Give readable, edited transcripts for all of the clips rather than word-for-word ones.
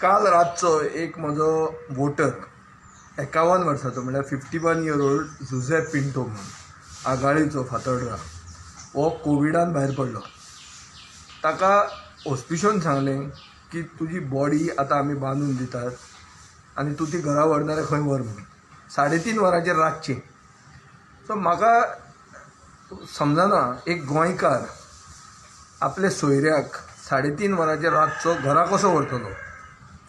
काल रातचो एक म्हजो वोटर 51 वर्साचो म्हळ्यार 51 year old जुझे पिंटो म्हणून आगाळीचो फातोड्डा हो कोविडान भायर पडलो. ताका हॉस्पिशन सांगलें की तुजी बॉडी आतां आमी बांदून दितात आनी तूं ती घरा व्हरनारे खंय व्हर म्हणून 3.5 वरांचेर रातचें. सो म्हाका समजना एक गोंयकार आपले सोयऱ्याक 3.5 वरांचेर रातचो घरा कसो व्हरतलो.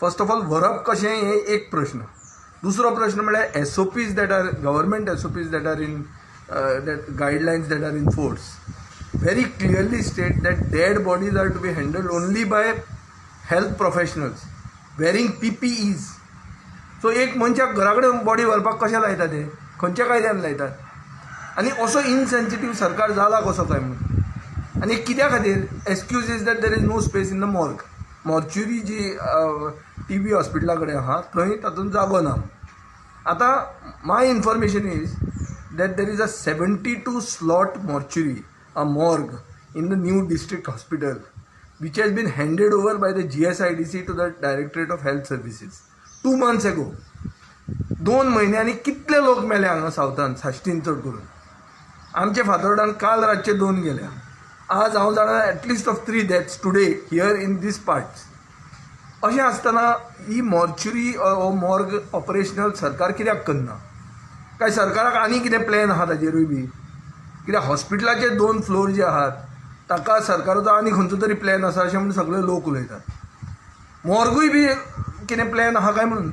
फर्स्ट ऑफ ऑल व्हरप कशें हे एक प्रश्न. दुसरो प्रश्न म्हळ्यार SOPs that are government SOPs that are in that guidelines that are in force very clearly state that dead bodies are to be handled only by health professionals wearing PPEs. So एक मनशाक घरा कडेन body व्हरपाक कशें लायता ते, खंयच्या कायद्यान लायतात आनी असो इनसेन्सिटीव सरकार जाला कसो काय म्हणून. आनी कित्या खातीर excuse is that there is no space in the morgue. Mortuary जी TB हॉस्पिटला कडेन आहा थंय तातूंत जागो ना. आतां my information is that there is a 72 slot mortuary, a morgue in the new district hospital, which has been handed over by the GSIDC to the Directorate of Health Services 2 months ago. 2 म्हयन्यांनी कितले लोक मेले हांगा सावथान साश्टीन चड करून. आमचे फातोर्डान काल रातचे 2 गेल्या. आज हांव जाणा at least of 3 deaths today here in these parts. अशें आसतना ही मॉर्च्युरी मॉर्ग ऑपरेशनल सरकार कित्याक करना. काय सरकाराक आनी कितें प्लॅन आहा ताजेरूय बी. कित्याक हॉस्पिटलाचे 2 फ्लोर जे आहात ताका सरकाराचो आनी खंयचो तरी प्लॅन आसा अशें म्हणून सगळे लोक उलयतात. मॉर्गूय बी कितें प्लॅन आहा काय म्हणून.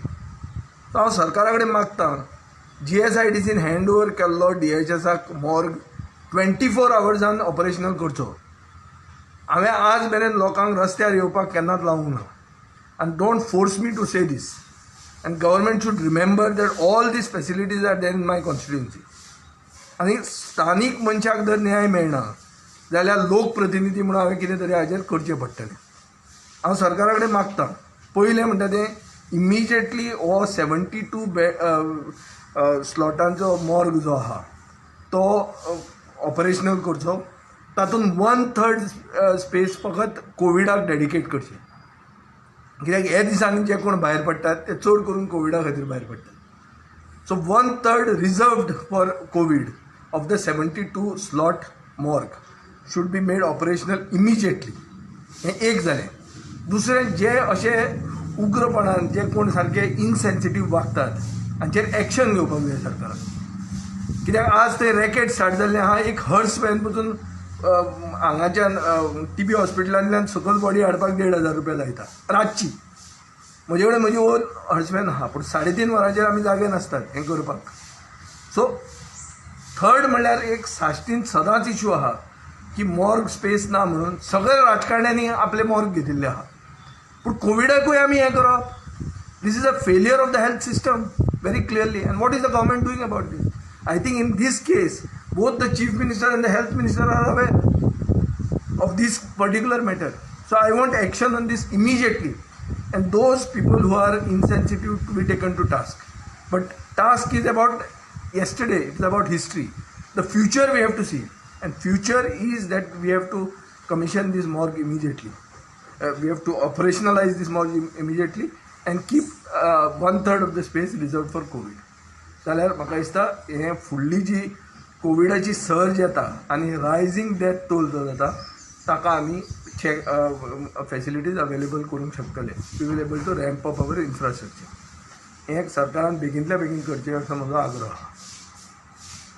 हांव सरकारा कडेन मागतां GSIDCन हँड ओवर केल्लो DHSाक मॉर्ग 24 hours ऑपरेशनल करचो. हांवें आज मेरेन लोकांक रस्त्यार येवपाक केन्नाच लावूंक ना. आनी don't force me to say this. And government should remember that all these facilities are there in my constituency. आणि स्थानिक मनशाक जर न्याय मेळना जाल्यार लोकप्रतिनिधी म्हणून हांवें कितें तरी हाजेर करचें पडटलें. हांव सरकारा कडेन मागतां पयलें म्हणटा तें इमिजिएटली हो 72 स्लॉटांचो मॉर्ग जो आहा तो ऑपरेशनल करचो. तातूंत 1/3 स्पेस फकत कोविडाक डेडिकेट करचें. कित्याक हे दिसांनी जे कोण भायर पडटात ते चड करून कोविडा खातीर भायर पडटात. So 1/3 reserved for Covid of the 72 slot morgue should be made operational immediately. हें एक जालें. दुसरें जे अशें उग्रपणान जे कोण सारके इनसेन्सिटीव वागतात हांचेर एक्शन घेवपाक जाय सरकारान. कित्याक आज ते रॅकेट स्टार्ट जाल्लें आहा. एक हर्समॅन पसून हांगाच्यान TB हॉस्पिटलांतल्यान सकयल बॉडी हाडपाक 1,500 रुपया लायता रातची. म्हजे कडेन म्हजी ओन हर्समॅन आहा पूण 3.5 वरांचेर आमी जागे नासतात हें करपाक. सो थर्ड म्हणल्यार एक साश्टीन सदांच इशू आहा की मॉर्ग स्पेस ना म्हणून सगळ्या राजकारण्यांनी आपले मॉर्ग घेतिल्ले आहा. पूण कोविडाकूय आमी हें करप. This is a failure of the health system very clearly. And what is the government doing about this. I think in this case, both the Chief Minister and the Health Minister are aware of this particular matter. So I want action on this immediately. And those people who are insensitive to be taken to task. But task is about yesterday, it is about history. The future we have to see. And future is that we have to commission this morgue immediately. We have to operationalize this morgue immediately and keep 1/3 of the space reserved for COVID. जाल्यार म्हाका दिसता हें फुडली जी कोविडाची surge येता आनी rising death toll जो जाता ताका आमी फॅसिलिटीज अवेलेबल करूंक शकतले. We will able to ramp up our infrastructure. हें सरकारान बेगींतल्या बेगीन करचें असो म्हजो आग्रह आहा.